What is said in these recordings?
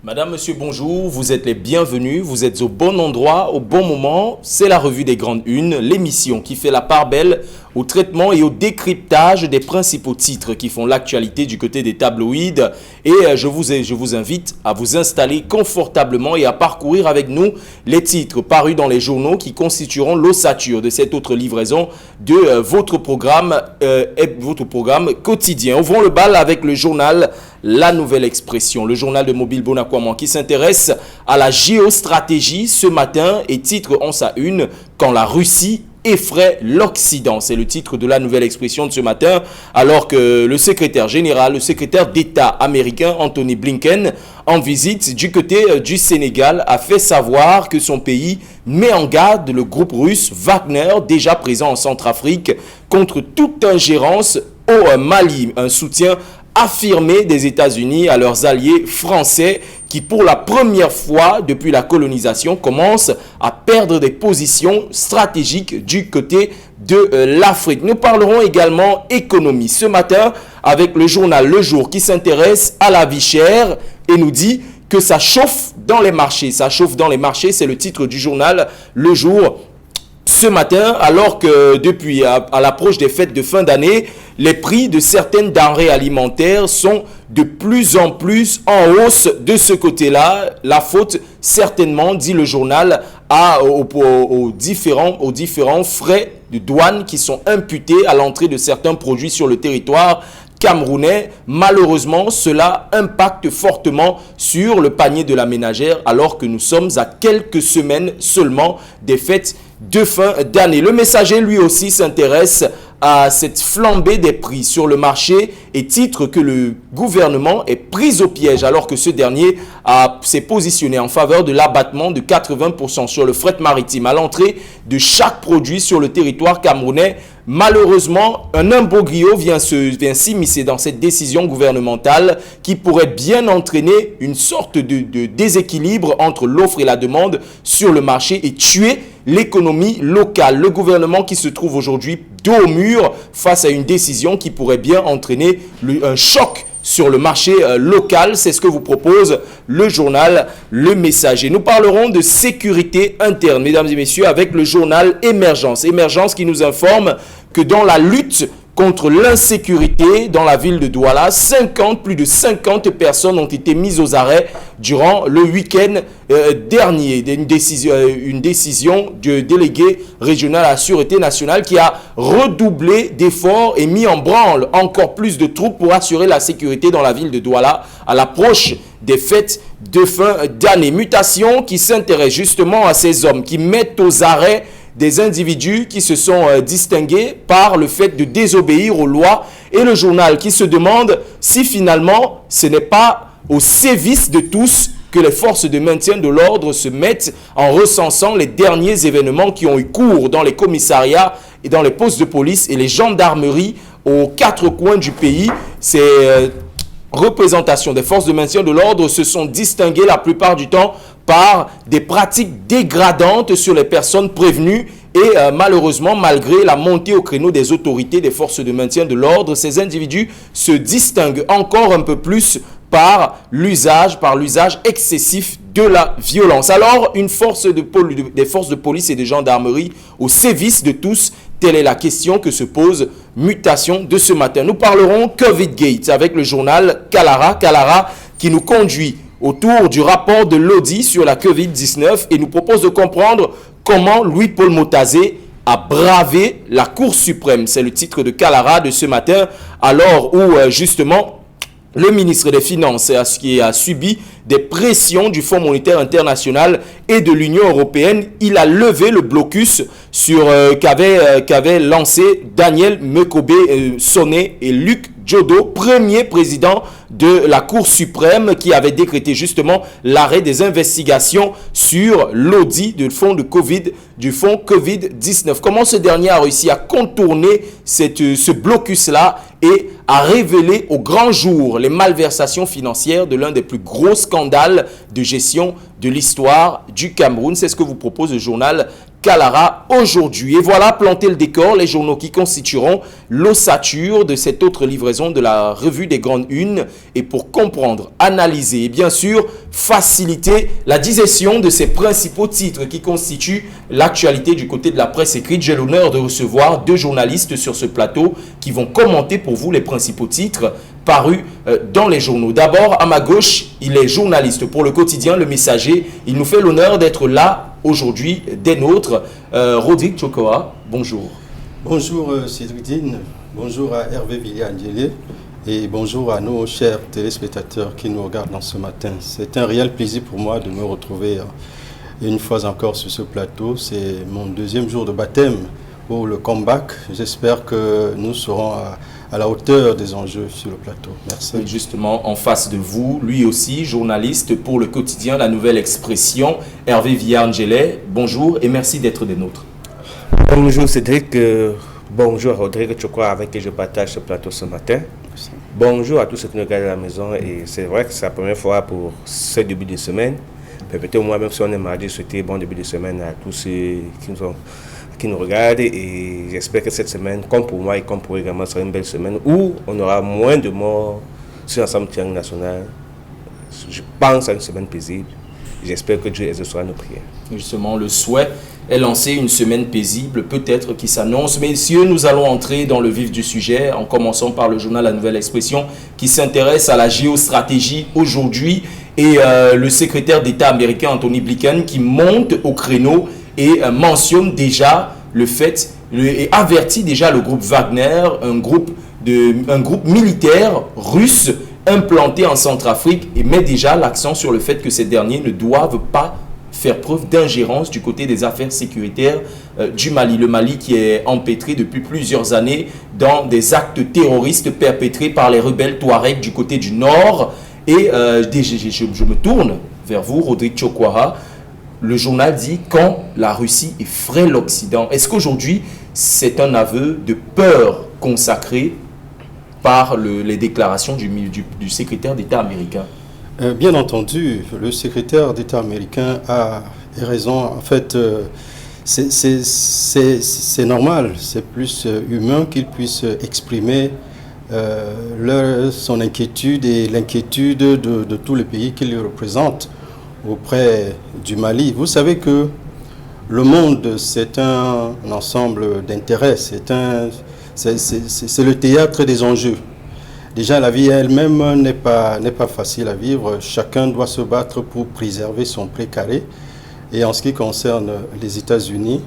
Madame, monsieur, bonjour, vous êtes les bienvenus, vous êtes au bon endroit, au bon moment. C'est la revue des grandes unes, l'émission qui fait la part belle au traitement et au décryptage des principaux titres qui font l'actualité du côté des tabloïds. Et je vous invite à vous installer confortablement et à parcourir avec nous les titres parus dans les journaux qui constitueront l'ossature de cette autre livraison de votre programme quotidien. Ouvrons le bal avec le journal La Nouvelle Expression, le journal de Mobile Bonaquaman qui s'intéresse à la géostratégie ce matin et titre en sa une « Quand la Russie effraie l'Occident ». C'est le titre de La Nouvelle Expression de ce matin, alors que le secrétaire d'État américain Anthony Blinken, en visite du côté du Sénégal, a fait savoir que son pays met en garde le groupe russe Wagner, déjà présent en Centrafrique, contre toute ingérence au Mali. Un soutien affirmé des États-Unis à leurs alliés français qui, pour la première fois depuis la colonisation, commencent à perdre des positions stratégiques du côté de l'Afrique. Nous parlerons également économie ce matin avec le journal Le Jour qui s'intéresse à la vie chère et nous dit que ça chauffe dans les marchés. Ça chauffe dans les marchés, c'est le titre du journal Le Jour ce matin, alors que depuis à l'approche des fêtes de fin d'année, les prix de certaines denrées alimentaires sont de plus en plus en hausse de ce côté-là. La faute, certainement, dit le journal, aux différents frais de douane qui sont imputés à l'entrée de certains produits sur le territoire camerounais. Malheureusement, cela impacte fortement sur le panier de la ménagère alors que nous sommes à quelques semaines seulement des fêtes de fin d'année. Le Messager, lui aussi, s'intéresse à cette flambée des prix sur le marché et titre que le gouvernement est pris au piège alors que ce dernier s'est positionné en faveur de l'abattement de 80% sur le fret maritime à l'entrée de chaque produit sur le territoire camerounais. Malheureusement, un imbroglio vient s'immiscer dans cette décision gouvernementale qui pourrait bien entraîner une sorte de déséquilibre entre l'offre et la demande sur le marché et tuer l'économie locale. Le gouvernement qui se trouve aujourd'hui dos au mur face à une décision qui pourrait bien entraîner un choc sur le marché local. C'est ce que vous propose le journal Le Messager. Nous parlerons de sécurité interne, mesdames et messieurs, avec le journal Émergence. Émergence qui nous informe que dans la lutte contre l'insécurité dans la ville de Douala, plus de 50 personnes ont été mises aux arrêts durant le week-end dernier. Une décision du délégué régional à la Sûreté nationale qui a redoublé d'efforts et mis en branle encore plus de troupes pour assurer la sécurité dans la ville de Douala à l'approche des fêtes de fin d'année. Mutation qui s'intéresse justement à ces hommes qui mettent aux arrêts des individus qui se sont distingués par le fait de désobéir aux lois et le journal qui se demande si finalement ce n'est pas au sévice de tous que les forces de maintien de l'ordre se mettent en recensant les derniers événements qui ont eu cours dans les commissariats et dans les postes de police et les gendarmeries aux quatre coins du pays. Ces représentations des forces de maintien de l'ordre se sont distinguées la plupart du temps par des pratiques dégradantes sur les personnes prévenues et malheureusement, malgré la montée au créneau des autorités des forces de maintien de l'ordre, ces individus se distinguent encore un peu plus par l'usage excessif de la violence. Alors, des forces de police et de gendarmerie au service de tous, telle est la question que se pose Mutation de ce matin. Nous parlerons Covid Gate avec le journal Kalara qui nous conduit autour du rapport de l'Audi sur la Covid-19 et nous propose de comprendre comment Louis-Paul Motazé a bravé la Cour suprême. C'est le titre de Kalara de ce matin, alors où justement le ministre des Finances qui a subi des pressions du Fonds monétaire international et de l'Union européenne. Il a levé le blocus qu'avaient lancé Daniel Mekobe-Soné et Luc Djodo, premier président de la Cour suprême qui avait décrété justement l'arrêt des investigations sur l'audit du fonds Covid-19. Comment ce dernier a réussi à contourner ce blocus-là et à révéler au grand jour les malversations financières de l'un des plus gros scandales de gestion de l'histoire du Cameroun. C'est ce que vous propose le journal Kalara aujourd'hui. Et voilà, planter le décor, les journaux qui constitueront l'ossature de cette autre livraison de la revue des grandes unes. Et pour comprendre, analyser et bien sûr faciliter la digestion de ces principaux titres qui constituent l'actualité du côté de la presse écrite, j'ai l'honneur de recevoir deux journalistes sur ce plateau qui vont commenter pour vous les principaux titres parus dans les journaux. D'abord, à ma gauche, il est journaliste pour le quotidien Le Messager. Il nous fait l'honneur d'être là aujourd'hui des nôtres. Rodrigue Chokoa, bonjour. Bonjour Cédrine, bonjour à Hervé Villiers-Angélé et bonjour à nos chers téléspectateurs qui nous regardent dans ce matin. C'est un réel plaisir pour moi de me retrouver une fois encore sur ce plateau. C'est mon deuxième jour de baptême pour le comeback. J'espère que nous serons à la hauteur des enjeux sur le plateau. Merci. Justement, en face de vous, lui aussi, journaliste pour le quotidien La Nouvelle Expression, Hervé Villiers-Angélé. Bonjour et merci d'être des nôtres. Bonjour Cédric, bonjour à Rodrigue Chokoa avec qui je partage ce plateau ce matin. Merci. Bonjour à tous ceux qui nous regardent à la maison et c'est vrai que c'est la première fois pour ce début de semaine. Peut-être moi même si on est mardi, souhaiter bon début de semaine à tous ceux qui nous regardent et j'espère que cette semaine, comme pour moi et comme pour également, sera une belle semaine où on aura moins de morts sur l'ensemble du triangle national. Je pense à une semaine paisible. J'espère que Dieu exaucera nos prières. Justement, le souhait est lancé, une semaine paisible, peut-être qui s'annonce. Messieurs, nous allons entrer dans le vif du sujet, en commençant par le journal La Nouvelle Expression, qui s'intéresse à la géostratégie aujourd'hui. Et le secrétaire d'État américain Anthony Blinken qui monte au créneau et mentionne déjà le fait, et avertit déjà le groupe Wagner, un groupe militaire russe implanté en Centrafrique, et met déjà l'accent sur le fait que ces derniers ne doivent pas faire preuve d'ingérence du côté des affaires sécuritaires du Mali. Le Mali qui est empêtré depuis plusieurs années dans des actes terroristes perpétrés par les rebelles Touaregs du côté du nord. Et je me tourne vers vous, Rodrigue Chokoa. Le journal dit quand la Russie effraie l'Occident. Est-ce qu'aujourd'hui, c'est un aveu de peur consacré par les déclarations du secrétaire d'État américain? Bien entendu, le secrétaire d'État américain a raison. En fait, c'est normal, c'est plus humain qu'il puisse exprimer son inquiétude et l'inquiétude de tous les pays qu'il représente auprès du Mali. Vous savez que le monde, c'est un ensemble d'intérêts, c'est le théâtre des enjeux. Déjà, la vie elle-même n'est pas facile à vivre. Chacun doit se battre pour préserver son précaré. Et en ce qui concerne les États-Unis,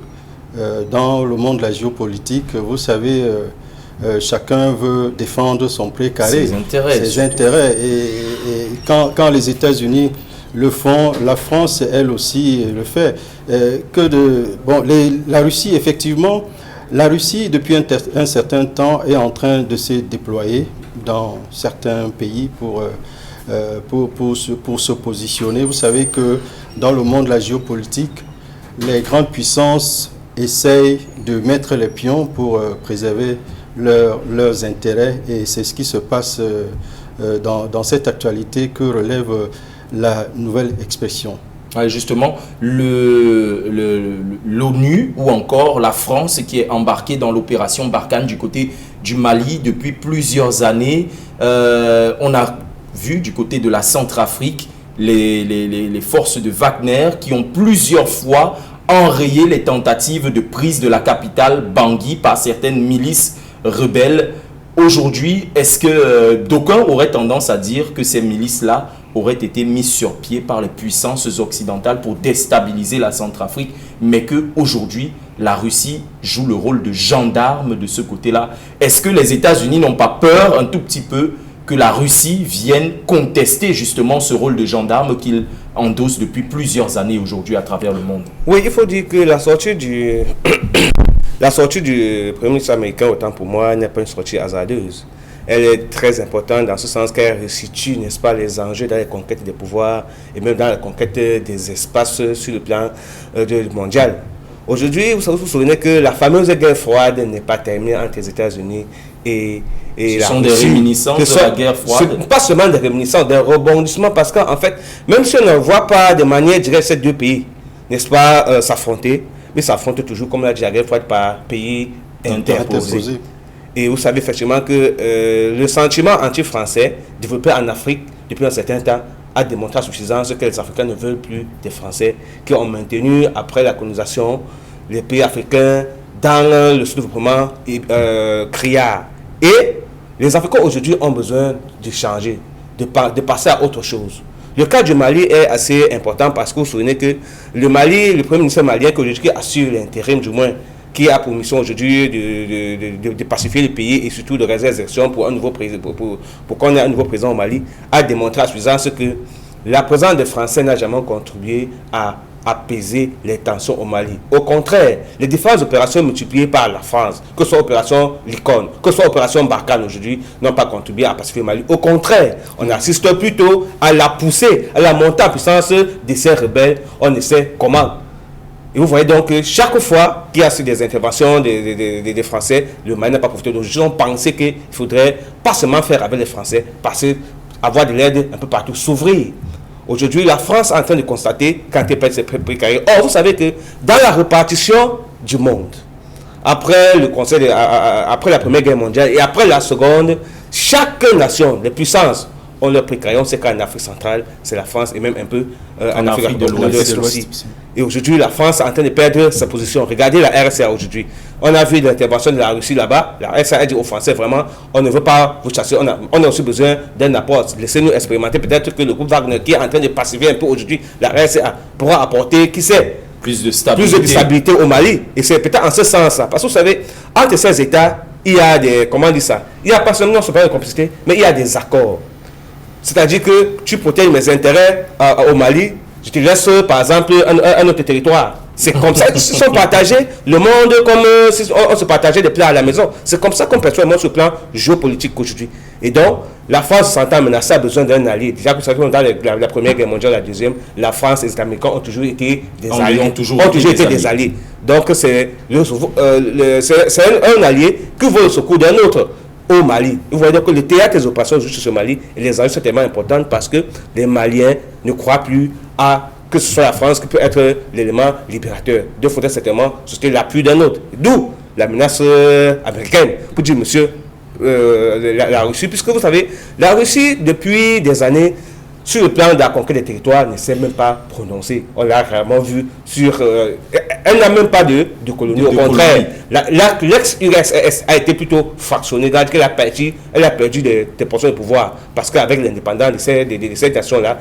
dans le monde de la géopolitique, vous savez, chacun veut défendre son précaré, ses intérêts. Et quand les États-Unis le font, la France, elle aussi, le fait. La Russie, effectivement, depuis un certain temps, est en train de se déployer dans certains pays pour se positionner. Vous savez que dans le monde de la géopolitique, les grandes puissances essayent de mettre les pions pour préserver leurs intérêts et c'est ce qui se passe dans cette actualité que relève la nouvelle expression. Justement, l'ONU ou encore la France qui est embarquée dans l'opération Barkhane du côté du Mali depuis plusieurs années. On a vu du côté de la Centrafrique les forces de Wagner qui ont plusieurs fois enrayé les tentatives de prise de la capitale Bangui par certaines milices rebelles. Aujourd'hui, est-ce que d'aucuns auraient tendance à dire que ces milices-là auraient été mises sur pied par les puissances occidentales pour déstabiliser la Centrafrique, mais qu'aujourd'hui, la Russie joue le rôle de gendarme de ce côté-là? Est-ce que les États-Unis n'ont pas peur un tout petit peu que la Russie vienne contester justement ce rôle de gendarme qu'il endosse depuis plusieurs années aujourd'hui à travers le monde? Oui, il faut dire que la sortie du Premier ministre américain, autant pour moi, n'est pas une sortie hasardeuse. Elle est très importante dans ce sens qu'elle resitue, n'est-ce pas, les enjeux dans les conquêtes des pouvoirs et même dans la conquête des espaces sur le plan mondial. Aujourd'hui, vous vous souvenez que la fameuse guerre froide n'est pas terminée entre les États-Unis et Ce sont des réminiscences de la guerre froide. Pas seulement des réminiscences, des rebondissements, parce qu'en fait, même si on ne voit pas de manière directe ces deux pays, n'est-ce pas, s'affronter, mais s'affrontent toujours, comme l'a dit la guerre froide, par pays interposés. Et vous savez effectivement que le sentiment anti-français développé en Afrique depuis un certain temps a démontré à suffisance que les Africains ne veulent plus des Français, qui ont maintenu, après la colonisation, les pays africains dans le sous-développement criard. Et les Africains aujourd'hui ont besoin de changer, de passer à autre chose. Le cas du Mali est assez important parce que vous vous souvenez que le Mali, le premier ministre malien qui assure l'intérim du moins, qui a pour mission aujourd'hui de pacifier le pays et surtout de réaliser les élections pour un nouveau président, pour qu'on ait un nouveau président au Mali, a démontré à suffisance que la présence des Français n'a jamais contribué à apaiser les tensions au Mali. Au contraire, les différentes opérations multipliées par la France, que ce soit l'opération Licorne, que ce soit l'opération Barkhane aujourd'hui, n'ont pas contribué à pacifier le Mali. Au contraire, on assiste plutôt à la poussée, à la montée en puissance de ces rebelles. On essaie comment. Et vous voyez donc que chaque fois qu'il y a des interventions des Français, le Mali n'a pas profité. Donc, ils ont pensé qu'il faudrait pas seulement faire avec les Français, avoir de l'aide un peu partout, s'ouvrir. Aujourd'hui, la France est en train de constater quand elle perd ses précarés. Or, vous savez que dans la répartition du monde, après après la Première Guerre mondiale et après la Seconde, chaque nation, les puissances, ont leur précarés. On sait qu'en Afrique centrale, c'est la France et même un peu en Afrique de l'Ouest aussi. Et aujourd'hui, la France est en train de perdre sa position. Regardez la RSA aujourd'hui. On a vu l'intervention de la Russie là-bas. La RSA a dit aux Français, vraiment, on ne veut pas vous chasser. On a aussi besoin d'un apport. Laissez-nous expérimenter. Peut-être que le groupe Wagner, qui est en train de pacifier un peu aujourd'hui, la RSA pourra apporter, qui sait, plus de stabilité au Mali. Et c'est peut-être en ce sens-là. Parce que vous savez, entre ces États, il y a des, comment on dit ça, il n'y a pas seulement de complicité, mais il y a des accords. C'est-à-dire que tu protèges mes intérêts au Mali, je te laisse par exemple un autre territoire. C'est comme ça qu'ils se sont partagés le monde, comme si on se partageait des plats à la maison. C'est comme ça qu'on perçoit le monde sur le plan géopolitique aujourd'hui. Et donc, la France s'entend menacée, a besoin d'un allié. Déjà, vous savez, dans la Première Guerre mondiale, la Deuxième, la France et les Américains ont toujours été des alliés. Ont toujours été des alliés. Donc, c'est un allié qui vaut le secours d'un autre au Mali. Vous voyez donc que le théâtre des opérations juste sur le Mali et les enjeux sont tellement importants parce que les Maliens ne croient plus à que ce soit la France qui peut être l'élément libérateur. Il faudrait certainement susciter l'appui d'un autre. D'où la menace américaine pour dire, monsieur, la Russie, puisque vous savez, la Russie, depuis des années, sur le plan de la conquête des territoires, ne s'est même pas prononcée. On l'a vraiment vu sur... elle n'a même pas de colonie. Au contraire, l'ex-URSS a été plutôt fractionnée. Elle a perdu des portions de pouvoir. Parce qu'avec l'indépendance de cette nation-là,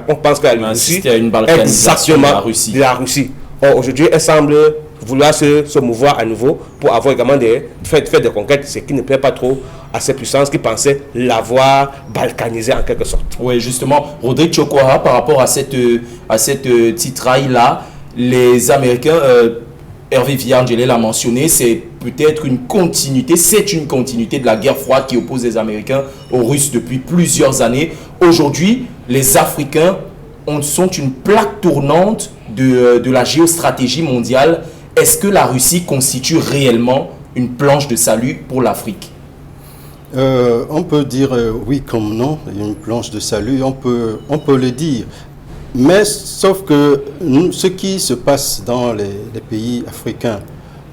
on pense qu'elle a une balkanisation de la Russie. Or, aujourd'hui, elle semble vouloir se mouvoir à nouveau pour avoir également faire des conquêtes, ce qui ne plaît pas trop à ces puissances qui pensaient l'avoir balkanisé en quelque sorte. Oui, justement, Rodrigue Tchokwara, par rapport à cette titraille-là, les Américains, Hervé Villarangele l'a mentionné, c'est peut-être une continuité de la guerre froide qui oppose les Américains aux Russes depuis plusieurs années. Aujourd'hui, les Africains sont une plaque tournante de la géostratégie mondiale. Est-ce que la Russie constitue réellement une planche de salut pour l'Afrique? On peut dire oui comme non, une planche de salut, on peut le dire. Mais sauf que ce qui se passe dans les pays africains,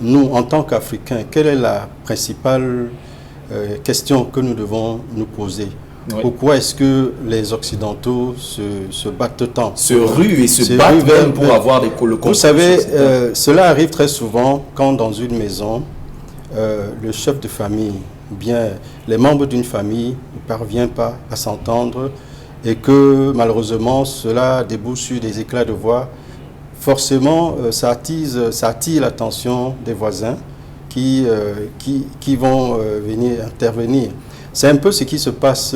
nous en tant qu'Africains, quelle est la principale question que nous devons nous poser? Oui. Pourquoi est-ce que les Occidentaux se battent tant? Se ruent et se battent même pour avoir des colloques. Vous savez, cela arrive très souvent quand dans une maison, le chef de famille, bien les membres d'une famille ne parviennent pas à s'entendre et que malheureusement cela débouche sur des éclats de voix. Forcément, ça attire l'attention des voisins qui vont venir intervenir. C'est un peu ce qui se passe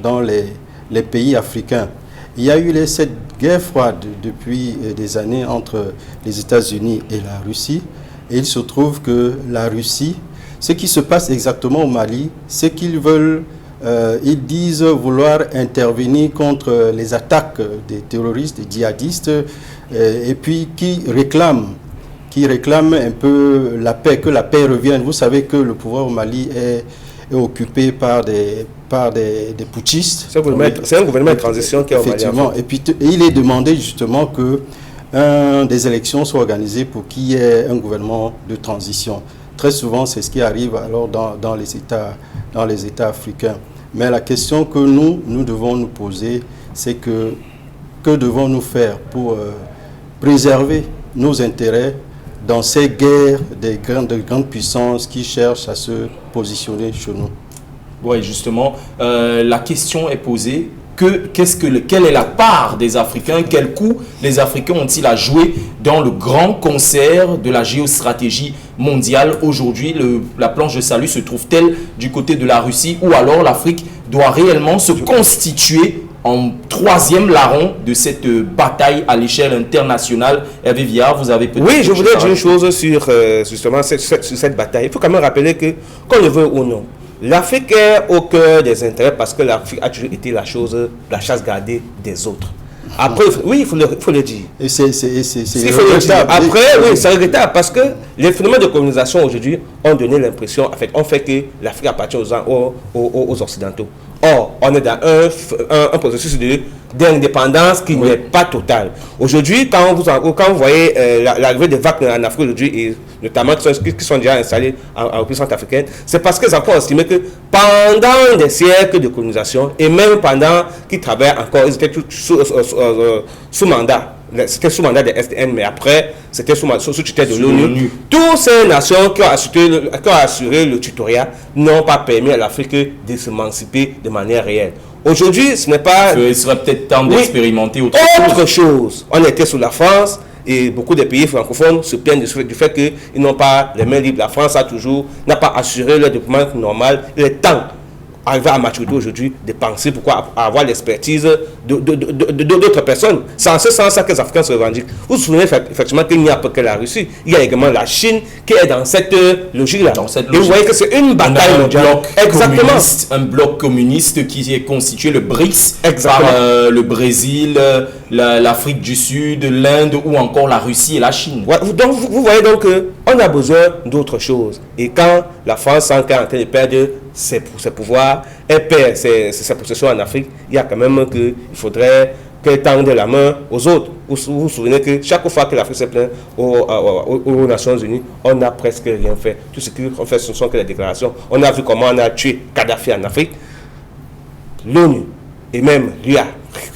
dans les pays africains. Il y a eu cette guerre froide depuis des années entre les États-Unis et la Russie. Et il se trouve que la Russie, ce qui se passe exactement au Mali, c'est qu'ils veulent, ils disent vouloir intervenir contre les attaques des terroristes, des djihadistes, et puis qui réclament un peu la paix, que la paix revienne. Vous savez que le pouvoir au Mali est occupé par des putschistes. C'est un gouvernement de transition qui est au Mali. Effectivement. Et puis il est demandé justement que des élections soient organisées pour qu'il y ait un gouvernement de transition. Très souvent, c'est ce qui arrive alors dans les États africains. Mais la question que nous devons nous poser, c'est que devons-nous faire pour préserver nos intérêts dans ces guerres de grandes puissances qui cherchent à se positionner chez nous? Oui, justement, la question est posée. Quelle est la part des Africains? Quel coup les Africains ont-ils à jouer dans le grand concert de la géostratégie mondiale? Aujourd'hui, la planche de salut se trouve-t-elle du côté de la Russie, ou alors l'Afrique doit réellement se constituer en troisième larron de cette bataille à l'échelle internationale? Hervé Viard, vous avez peut-être... Oui, je voudrais dire une chose sur justement sur cette bataille. Il faut quand même rappeler que, qu'on le veut ou non, l'Afrique est au cœur des intérêts parce que l'Afrique a toujours été la chasse gardée des autres. Après, oui, il faut le dire. Et c'est regrettable. Après, oui, c'est regrettable parce que les phénomènes de colonisation aujourd'hui ont donné l'impression, en fait, ont fait que l'Afrique appartient aux Occidentaux. Or, on est dans un processus d'indépendance qui n'est pas total. Aujourd'hui, quand vous voyez l'arrivée des vagues en Afrique aujourd'hui, et notamment qui sont déjà installés en puissance africaine, c'est parce qu'ils ont encore estimé que pendant des siècles de colonisation, et même pendant qu'ils travaillent encore, ils étaient sous mandat. C'était sous mandat des SDN, mais après, c'était sous tutelle de l'ONU. Toutes ces nations qui ont assuré le tutorat n'ont pas permis à l'Afrique de s'émanciper de manière réelle. Aujourd'hui, ce n'est pas... Il serait peut-être temps d'expérimenter autre chose. On était sous la France et beaucoup de pays francophones se plaignent du fait qu'ils n'ont pas les mains libres. La France n'a pas assuré leur développement normal. Il est temps, arrivé à maturité aujourd'hui, de penser pourquoi avoir l'expertise d'autres personnes. C'est en ce sens que les Africains se revendiquent. Vous vous souvenez effectivement qu'il n'y a pas que la Russie, il y a également la Chine qui est dans cette logique-là. Et vous voyez que c'est une bataille mondiale. Exactement. Un bloc communiste qui est constitué, le BRICS, par le Brésil, l'Afrique du Sud, l'Inde ou encore la Russie et la Chine. Ouais, donc vous voyez donc qu'on a besoin d'autre chose. Et quand la France sent qu'elle est en train de perdre ses pouvoirs, elle perd ses possessions en Afrique, il y a quand même qu'il faudrait qu'elle tende la main aux autres. Vous vous souvenez que chaque fois que l'Afrique s'est plainte aux Nations Unies, on n'a presque rien fait. Tout ce qu'on fait, ce ne sont que les déclarations. On a vu comment on a tué Kadhafi en Afrique. L'ONU et même l'UA,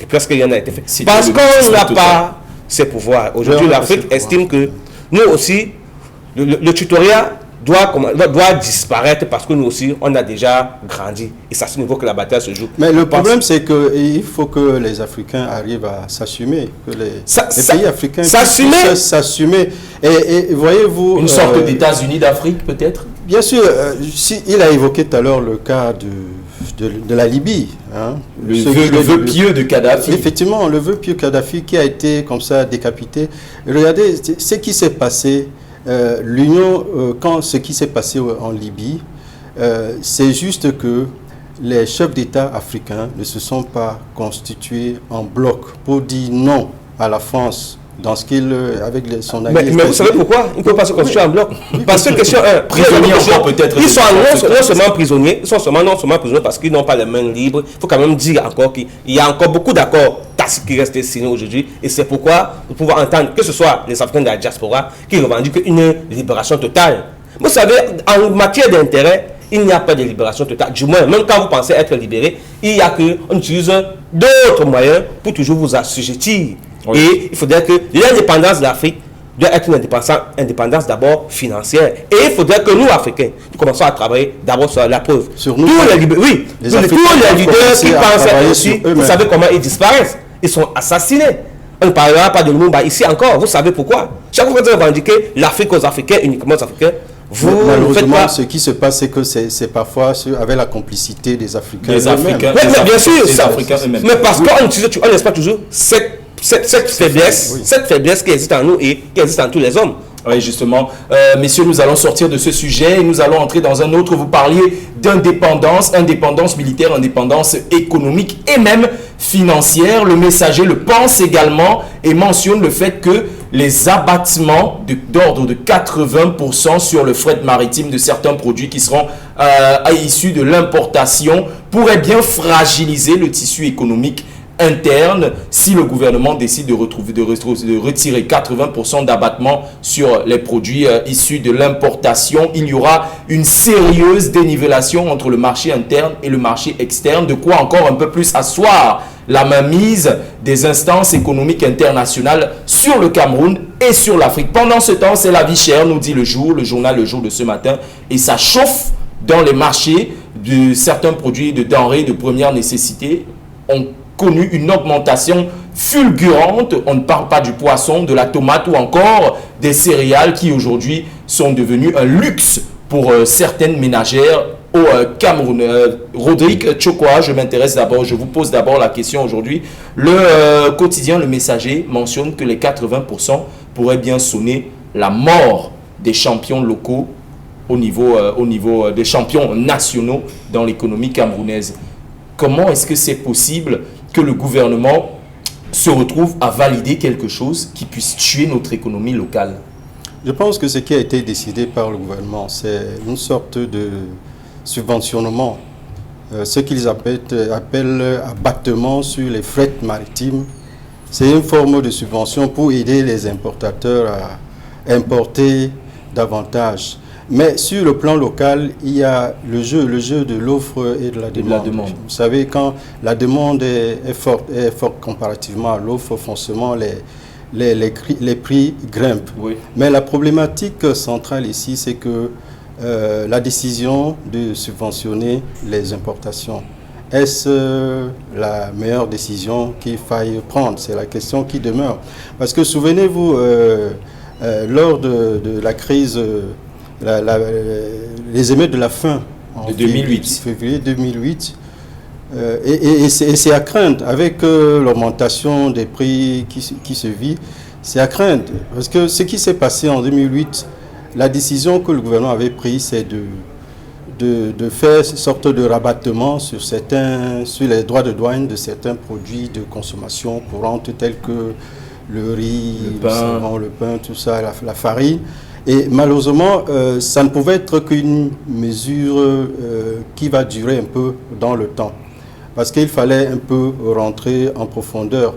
presque rien n'a été fait. Parce qu'on n'a pas ces pouvoirs. Aujourd'hui, l'Afrique estime que nous aussi, le tutorat doit disparaître parce que nous aussi, on a déjà grandi. Et c'est à ce niveau que la bataille se joue. Mais le problème, c'est qu'il faut que les Africains arrivent à s'assumer, que les pays africains puissent s'assumer. Et voyez-vous... Une sorte d'États-Unis d'Afrique, peut-être? Bien sûr. Il a évoqué tout à l'heure le cas de la Libye. Hein, le vœu pieux de Kadhafi. Effectivement, le vœu pieux de Kadhafi qui a été comme ça décapité. Regardez ce qui s'est passé. Ce qui s'est passé en Libye, c'est juste que les chefs d'État africains ne se sont pas constitués en bloc pour dire non à la France dans ce qu'il avec son allié. Mais vous savez pourquoi ils ne peuvent pas se constituer en bloc? Parce que question 1, prisonniers peut-être. Ils sont non seulement prisonniers, parce qu'ils n'ont pas les mains libres. Il faut quand même dire encore qu'il y a encore beaucoup d'accords qui restent signés aujourd'hui. Et c'est pourquoi vous pouvez entendre que ce soit les Africains de la diaspora qui revendiquent une libération totale. Vous savez, en matière d'intérêt, il n'y a pas de libération totale. Du moins, même quand vous pensez être libéré, il y a qu'on utilise d'autres moyens pour toujours vous assujettir. Oui. Et il faudrait que l'indépendance de l'Afrique doit être une indépendance d'abord financière. Et il faudrait que nous, Africains, nous commençons à travailler d'abord sur la preuve. Sur nous, tous les leaders qui pensent ainsi, vous savez comment ils disparaissent. Ils sont assassinés. On ne parlera pas de Lumumba ici encore. Vous savez pourquoi? Chaque fois que vous revendiquez l'Afrique aux Africains, uniquement aux Africains, malheureusement, ce qui se passe, c'est que c'est parfois avec la complicité des Africains. Des Africains. Oui, mais bien sûr, mais parce qu'on n'espère toujours cette faiblesse qui existe en nous et qui existe en tous les hommes. Oui, justement. Messieurs, nous allons sortir de ce sujet et nous allons entrer dans un autre. Vous parliez d'indépendance, indépendance militaire, indépendance économique et même financière. Le Messager le pense également et mentionne le fait que les abattements d'ordre de 80% sur le fret maritime de certains produits qui seront issus de l'importation pourraient bien fragiliser le tissu économique interne si le gouvernement décide de retirer 80% d'abattement sur les produits issus de l'importation. Il y aura une sérieuse dénivellation entre le marché interne et le marché externe, de quoi encore un peu plus asseoir la mainmise des instances économiques internationales sur le Cameroun et sur l'Afrique. Pendant ce temps, c'est la vie chère, nous dit le journal Le Jour de ce matin, et ça chauffe dans les marchés de certains produits de denrées de première nécessité ont connu une augmentation fulgurante. On ne parle pas du poisson, de la tomate ou encore des céréales qui aujourd'hui sont devenues un luxe pour certaines ménagères au Cameroun. Rodrigue Tchokwa, je vous pose d'abord la question aujourd'hui. Le quotidien Le Messager mentionne que les 80% pourraient bien sonner la mort des champions locaux au niveau des champions nationaux dans l'économie camerounaise. Comment est-ce que c'est possible que le gouvernement se retrouve à valider quelque chose qui puisse tuer notre économie locale? Je pense que ce qui a été décidé par le gouvernement, c'est une sorte de subventionnement. Ce qu'ils appellent abattement sur les frais maritimes. C'est une forme de subvention pour aider les importateurs à importer davantage. Mais sur le plan local, il y a le jeu de l'offre et de la demande. Vous savez, quand la demande est forte comparativement à l'offre, forcément les prix grimpent. Oui. Mais la problématique centrale ici, c'est que la décision de subventionner les importations, est-ce la meilleure décision qu'il faille prendre? C'est la question qui demeure. Parce que souvenez-vous, lors de la crise... les émeutes de la faim en 2008. Février 2008, et c'est à craindre avec l'augmentation des prix qui se vit, c'est à craindre parce que ce qui s'est passé en 2008, la décision que le gouvernement avait prise, c'est de faire une sorte de rabattement sur les droits de douane de certains produits de consommation courante tels que le riz, le pain, tout ça, la farine. Et malheureusement, ça ne pouvait être qu'une mesure qui va durer un peu dans le temps. Parce qu'il fallait un peu rentrer en profondeur.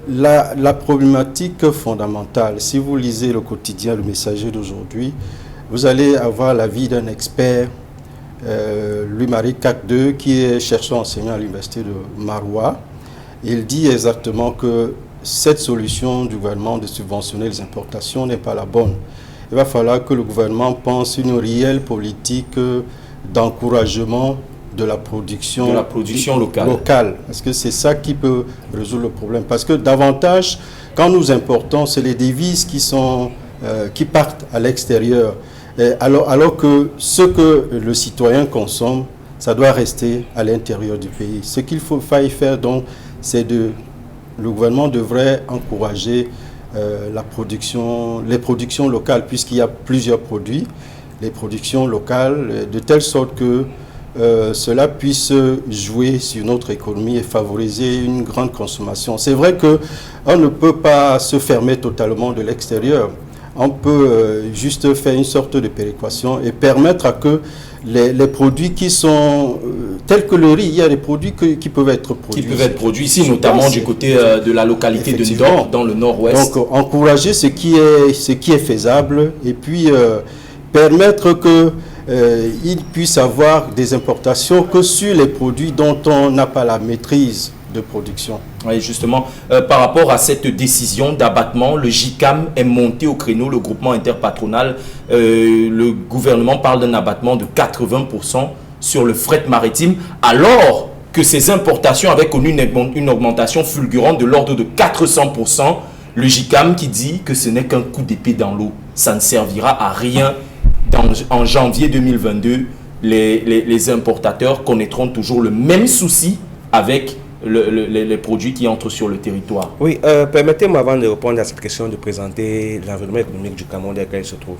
La problématique fondamentale, si vous lisez le quotidien Le Messager d'aujourd'hui, vous allez avoir l'avis d'un expert, Louis-Marie Cacdeux, qui est chercheur enseignant à l'université de Maroua. Il dit exactement que cette solution du gouvernement de subventionner les importations n'est pas la bonne. Il va falloir que le gouvernement pense une réelle politique d'encouragement de la production locale. Parce que c'est ça qui peut résoudre le problème. Parce que davantage, quand nous importons, c'est les devises qui partent à l'extérieur. Alors que ce que le citoyen consomme, ça doit rester à l'intérieur du pays. Ce qu'il faille faire, donc, c'est le gouvernement devrait encourager les productions locales, puisqu'il y a plusieurs produits, les productions locales, de telle sorte que cela puisse jouer sur notre économie et favoriser une grande consommation. C'est vrai qu'on ne peut pas se fermer totalement de l'extérieur. On peut juste faire une sorte de péréquation et permettre à que les produits qui sont tels que le riz, il y a des produits qui peuvent être produits. Qui peuvent être produits ici, notamment du côté de la localité de Ndor, dans le nord-ouest. Donc, encourager ce qui est faisable et puis permettre qu'il puisse avoir des importations que sur les produits dont on n'a pas la maîtrise de production. Oui, justement, par rapport à cette décision d'abattement, le JICAM est monté au créneau, le groupement interpatronal. Le gouvernement parle d'un abattement de 80% sur le fret maritime, alors que ces importations avaient connu une augmentation fulgurante de l'ordre de 400%. Le JICAM qui dit que ce n'est qu'un coup d'épée dans l'eau. Ça ne servira à rien. En janvier 2022, les importateurs connaîtront toujours le même souci avec les produits qui entrent sur le territoire. Oui, permettez-moi avant de répondre à cette question de présenter l'environnement économique du Cameroun dans lequel il se trouve.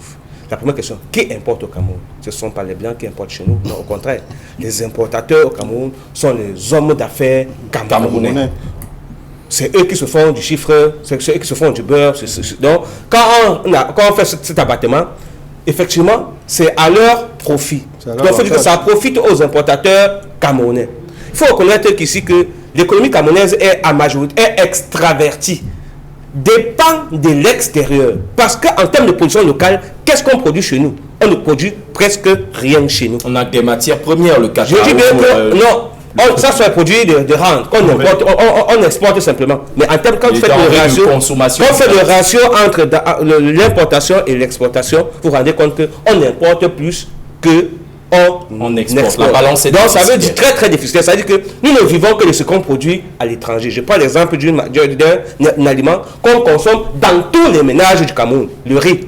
La première question, qui importe au Cameroun? Ce ne sont pas les Blancs qui importent chez nous, non, au contraire. Les importateurs au Cameroun sont les hommes d'affaires camerounais. C'est eux qui se font du chiffre, c'est eux qui se font du beurre. Donc, quand on fait cet abattement, effectivement, c'est à leur profit. Donc, il faut dire que ça profite aux importateurs camerounais. Il faut reconnaître qu'ici que l'économie camerounaise est à majorité, est extravertie, dépend de l'extérieur. Parce qu'en termes de production locale, qu'est-ce qu'on produit chez nous? On ne produit presque rien chez nous. On a des matières premières, le cacao. Je dis bien que non. Ça, c'est un produit de rente qu'on importe, on exporte simplement. Mais en termes, quand vous faites le ratio entre l'importation et l'exportation, vous vous rendez compte qu'on importe plus que on exporte. La balance est donc, ça veut dire très très difficile. Ça veut dire que nous ne vivons que de ce qu'on produit à l'étranger. Je prends l'exemple d'un aliment qu'on consomme dans tous les ménages du Cameroun, le riz.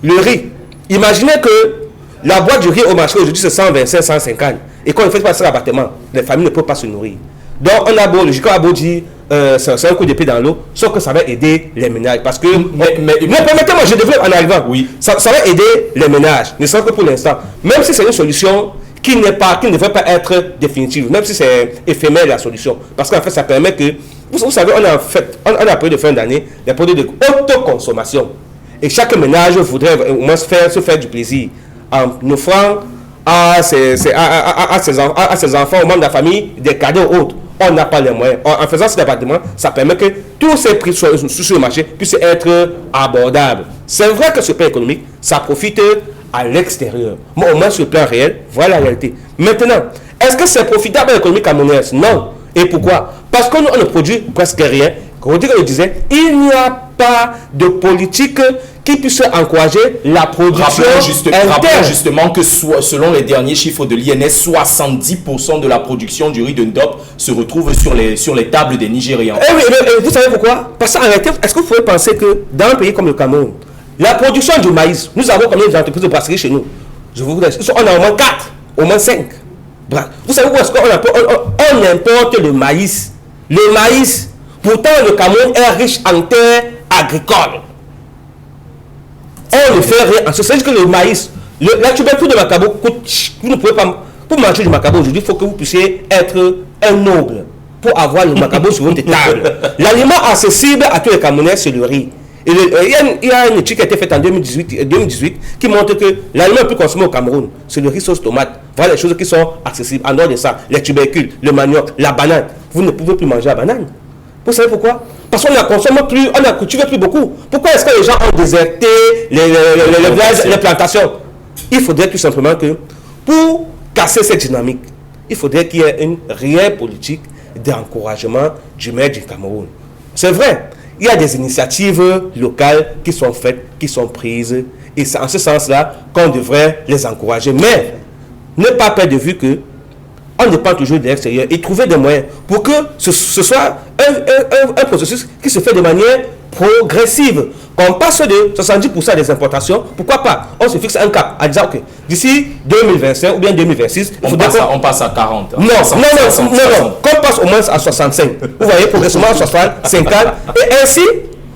Le riz. Imaginez que la boîte du riz au marché aujourd'hui c'est 125, 150. Et quand on ne fait pas ça l'abattement, les familles ne peuvent pas se nourrir. Donc on a beau, le JICA a beau dire c'est un coup d'épée dans l'eau, sauf que ça va aider les ménages. Parce que, mais permettez-moi, je développe en arrivant. Oui. Ça va aider les ménages, ne serait que pour l'instant. Même si c'est une solution qui ne devrait pas être définitive, même si c'est éphémère la solution. Parce qu'en fait, ça permet que, vous savez, on a pris de fin d'année des produits de autoconsommation. Et chaque ménage voudrait au moins se faire du plaisir en offrant à ses enfants, aux membres de la famille, des cadeaux autres. On n'a pas les moyens. En faisant cet abattement, ça permet que tous ces prix sur le marché puissent être abordables. C'est vrai que ce plan économique, ça profite à l'extérieur. Mais au moins sur le plan réel, voilà la réalité. Maintenant, est-ce que c'est profitable à l'économie camerounaise? Non. Et pourquoi? Parce que nous, on ne produit presque rien. Comme Rodrigue le disait, il n'y a pas de politique qui puisse encourager la production Rappelons justement que selon les derniers chiffres de l'INS, 70% de la production du riz de Ndop se retrouve sur les tables des Nigérians. Et vous savez pourquoi? Parce qu'en réalité, est-ce que vous pouvez penser que dans un pays comme le Cameroun, la production du maïs, nous avons combien d'entreprises de brasserie chez nous? Je vous dis, on a au moins 4, au moins 5. Vous savez où est-ce qu'on importe le maïs? Le maïs, pourtant le Cameroun est riche en terres agricoles. On ne fait rien. En ce sens que le maïs, la tuberculose de macabo coûte. Vous ne pouvez pas. Pour manger du macabo aujourd'hui, il faut que vous puissiez être un noble pour avoir le macabo sur votre table. L'aliment accessible à tous les Camerounais, c'est le riz. Et il y a une étude qui a été faite en 2018 qui montre que l'aliment le plus consommé au Cameroun, c'est le riz sauce tomate. Voilà les choses qui sont accessibles. En dehors de ça, les tubercules, le manioc, la banane. Vous ne pouvez plus manger la banane. Vous savez pourquoi? Parce qu'on ne la consomme plus, on ne cultive plus beaucoup. Pourquoi est-ce que les gens ont déserté les plantations? Il faudrait tout simplement que, pour casser cette dynamique, il faudrait qu'il y ait une réelle politique d'encouragement du maire du Cameroun. C'est vrai, il y a des initiatives locales qui sont faites, qui sont prises, et c'est en ce sens-là qu'on devrait les encourager. Mais ne pas perdre de vue que on dépend toujours de l'extérieur et trouver des moyens pour que ce soit un processus qui se fait de manière progressive. Qu'on passe de 70% des importations, pourquoi pas? On se fixe un cap en disant que d'ici 2025 ou bien 2026, on passe à 40. Non, qu'on passe au moins à 65. Vous voyez, progressivement à 60, 50. Et ainsi,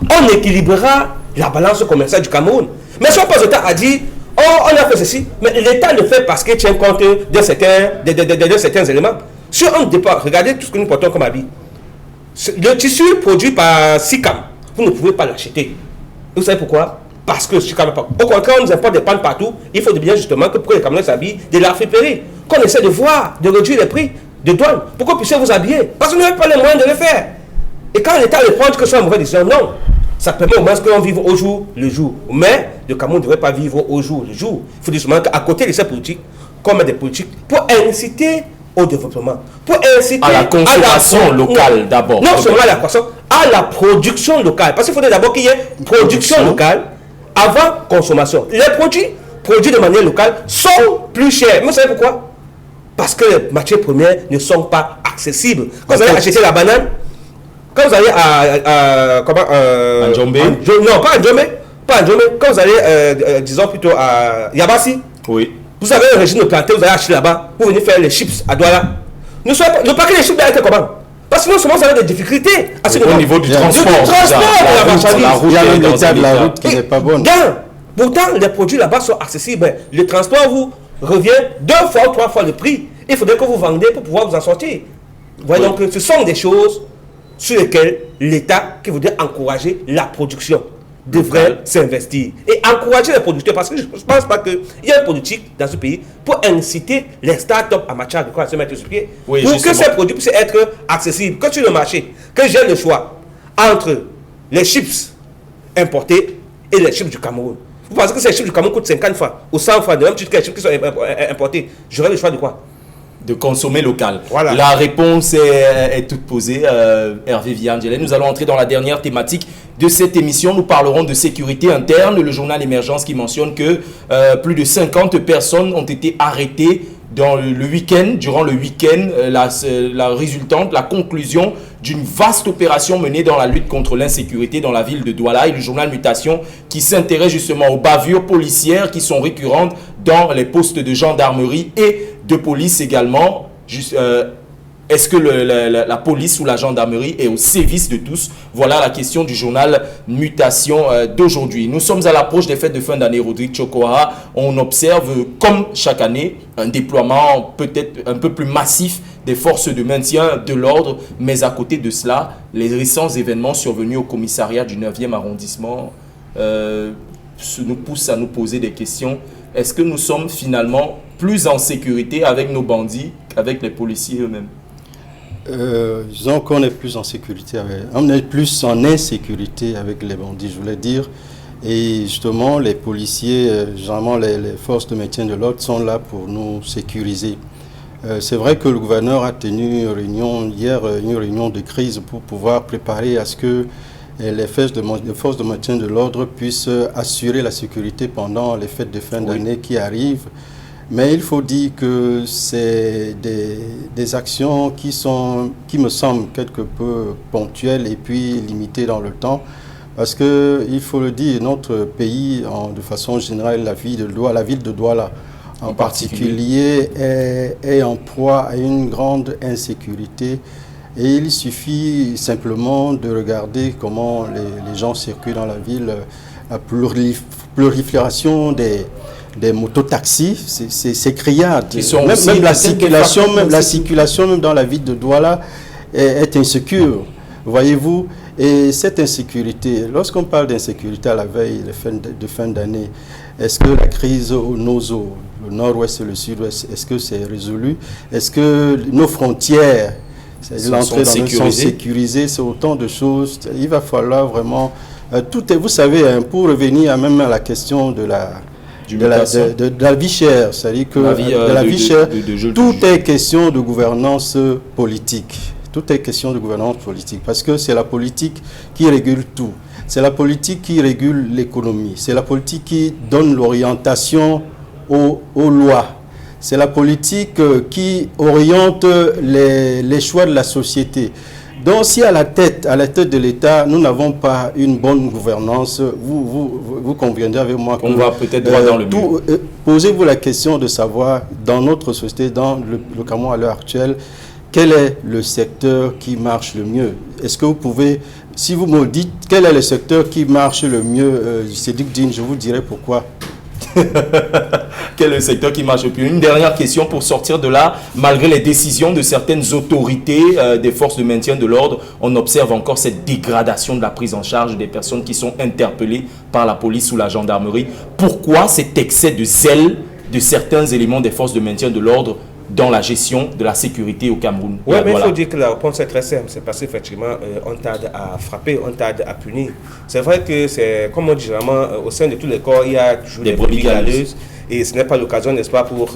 on équilibrera la balance commerciale du Cameroun. Mais si on passe le temps à dire, on a fait ceci, mais l'État le fait parce qu'il tient compte de certains éléments. Si on dépend, regardez tout ce que nous portons comme habit. Le tissu produit par SICAM, vous ne pouvez pas l'acheter. Vous savez pourquoi? Parce que SICAM, au contraire, on nous importe des pannes partout. Il faut bien justement que pour que les Camerounais s'habillent, de la friperie. Qu'on essaie de voir, de réduire les prix de douane pour que vous puissiez vous habiller. Parce que vous n'avez pas les moyens de le faire. Et quand l'État le prend, que ce soit une mauvaise décision, non. Ça permet au moins que l'on vive au jour le jour. Mais le Cameroun ne devrait pas vivre au jour le jour. Il faut justement qu'à côté de ces politiques, qu'on mette des politiques pour inciter au développement. Pour inciter à la consommation locale d'abord. Non seulement à la consommation, à la production locale. Parce qu'il faudrait d'abord qu'il y ait production locale avant consommation. Les produits de manière locale sont plus chers. Mais vous savez pourquoi? Parce que les matières premières ne sont pas accessibles. Quand vous allez acheter la banane, quand vous allez à Djombe? Non, pas à Djombe. Pas à Djombe. Quand vous allez, disons plutôt à Yabassi. Oui. Vous avez un régime de planté, vous allez acheter là-bas. Vous venez faire les chips à Douala. Le paquet des chips a été comment? Parce que non seulement ça a des difficultés au niveau du transport. De la marchandise. Il y a même l'état de la route qui n'est pas bonne. Pourtant, les produits là-bas sont accessibles. Le transport vous revient 2 fois ou 3 fois le prix. Il faudrait que vous vendez pour pouvoir vous en sortir. Voyons que ce sont des choses sur lesquelles l'État qui voudrait encourager la production. devrait s'investir et encourager les producteurs, parce que je ne pense pas qu'il y a une politique dans ce pays pour inciter les startups en matière agricole à se mettre sur pied, pour que ces produits puissent être accessibles, que sur le marché, que j'ai le choix entre les chips importés et les chips du Cameroun. Vous pensez que ces chips du Cameroun coûtent 50 francs ou 100 francs, de même titre que les chips qui sont importés, j'aurais le choix de quoi? De consommer local. Voilà. La réponse est toute posée, Hervé Villandjellet. Nous allons entrer dans la dernière thématique de cette émission. Nous parlerons de sécurité interne. Le journal Émergence qui mentionne que plus de 50 personnes ont été arrêtées dans le week-end, durant le week-end, la résultante, la conclusion d'une vaste opération menée dans la lutte contre l'insécurité dans la ville de Douala, et le journal Mutation qui s'intéresse justement aux bavures policières qui sont récurrentes dans les postes de gendarmerie et de police également. Est-ce que la police ou la gendarmerie est au service de tous? Voilà la question du journal Mutation d'aujourd'hui. Nous sommes à l'approche des fêtes de fin d'année, Rodrigue Tchokoara. On observe, comme chaque année, un déploiement peut-être un peu plus massif des forces de maintien de l'ordre. Mais à côté de cela, les récents événements survenus au commissariat du 9e arrondissement nous poussent à nous poser des questions. Est-ce que nous sommes finalement plus en sécurité avec nos bandits qu'avec les policiers eux-mêmes? Disons qu'on est plus en sécurité, on est plus en insécurité avec les bandits, je voulais dire. Et justement, les policiers, généralement les forces de maintien de l'ordre sont là pour nous sécuriser. C'est vrai que le gouverneur a tenu une réunion hier, une réunion de crise pour pouvoir préparer à ce que les forces de maintien de l'ordre puissent assurer la sécurité pendant les fêtes de fin d'année qui arrivent. Mais il faut dire que c'est des actions qui me semblent quelque peu ponctuelles et puis limitées dans le temps. Parce qu'il faut le dire, notre pays, de façon générale, la ville de Douala en particulier, est en proie à une grande insécurité. Et il suffit simplement de regarder comment les gens circulent dans la ville, la prolifération des mototaxis, c'est criard. Même la circulation même dans la ville de Douala est insécure, voyez-vous. Et cette insécurité, lorsqu'on parle d'insécurité à la veille de fin d'année, est-ce que la crise au Nozo, le nord-ouest et le sud-ouest, est-ce que c'est résolu? Est-ce que nos frontières sont sécurisées? C'est autant de choses. Il va falloir vraiment... vous savez, pour revenir même à la question de la vie chère, c'est-à-dire que tout est question de gouvernance politique. Tout est question de gouvernance politique, parce que c'est la politique qui régule tout. C'est la politique qui régule l'économie. C'est la politique qui donne l'orientation aux lois. C'est la politique qui oriente les choix de la société. Donc, si à la tête de l'État, nous n'avons pas une bonne gouvernance, vous conviendrez avec moi qu'on va peut-être droit dans le but. Posez-vous la question de savoir, dans notre société, dans le Cameroun à l'heure actuelle, quel est le secteur qui marche le mieux? Est-ce que vous pouvez, si vous me dites quel est le secteur qui marche le mieux, Cédric Digne, je vous dirai pourquoi. Quel est le secteur qui marche le mieux? Une dernière question pour sortir de là. Malgré les décisions de certaines autorités des forces de maintien de l'ordre, on observe encore cette dégradation de la prise en charge des personnes qui sont interpellées par la police ou la gendarmerie. Pourquoi cet excès de zèle de certains éléments des forces de maintien de l'ordre dans la gestion de la sécurité au Cameroun? Oui, mais il faut dire que la réponse est très simple. C'est parce qu'effectivement, on tarde à frapper, on tarde à punir. C'est vrai que c'est, comme on dit généralement, au sein de tous les corps, il y a toujours des brebis galeuses. Et ce n'est pas l'occasion, n'est-ce pas, pour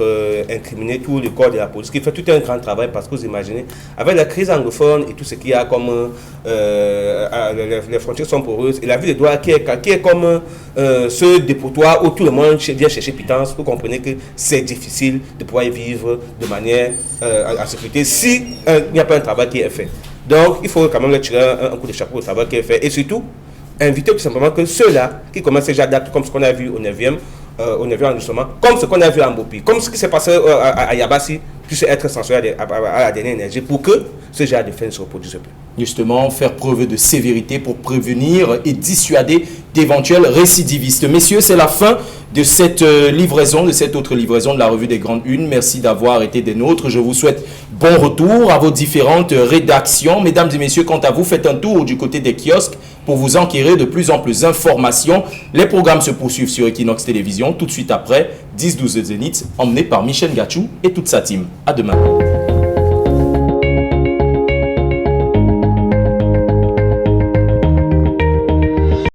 incriminer tout le corps de la police, qui fait tout un grand travail, parce que vous imaginez, avec la crise anglophone et tout ce qu'il y a comme les frontières sont poreuses, et la ville de Douala qui est comme ce dépotoir où tout le monde vient chercher pitance, vous comprenez que c'est difficile de pouvoir y vivre de manière en sécurité si il n'y a pas un travail qui est fait. Donc, il faut quand même leur tirer un coup de chapeau au travail qui est fait, et surtout, inviter tout simplement que ceux-là qui commencent déjà d'actes comme ce qu'on a vu au 9e, arrondissement, comme ce qu'on a vu à Mbopi, comme ce qui s'est passé à Yabassi, puisse être censuré à la dernière énergie pour que ce genre de faits ne se reproduise plus. Justement, faire preuve de sévérité pour prévenir et dissuader d'éventuels récidivistes. Messieurs, c'est la fin de cette livraison, de cette autre livraison de la revue des Grandes Unes. Merci d'avoir été des nôtres. Je vous souhaite bon retour à vos différentes rédactions. Mesdames et messieurs, quant à vous, faites un tour du côté des kiosques pour vous enquérir de plus en plus d'informations. Les programmes se poursuivent sur Equinox Télévision tout de suite après 10-12 Zénith, emmené par Michel Gachou et toute sa team. À demain.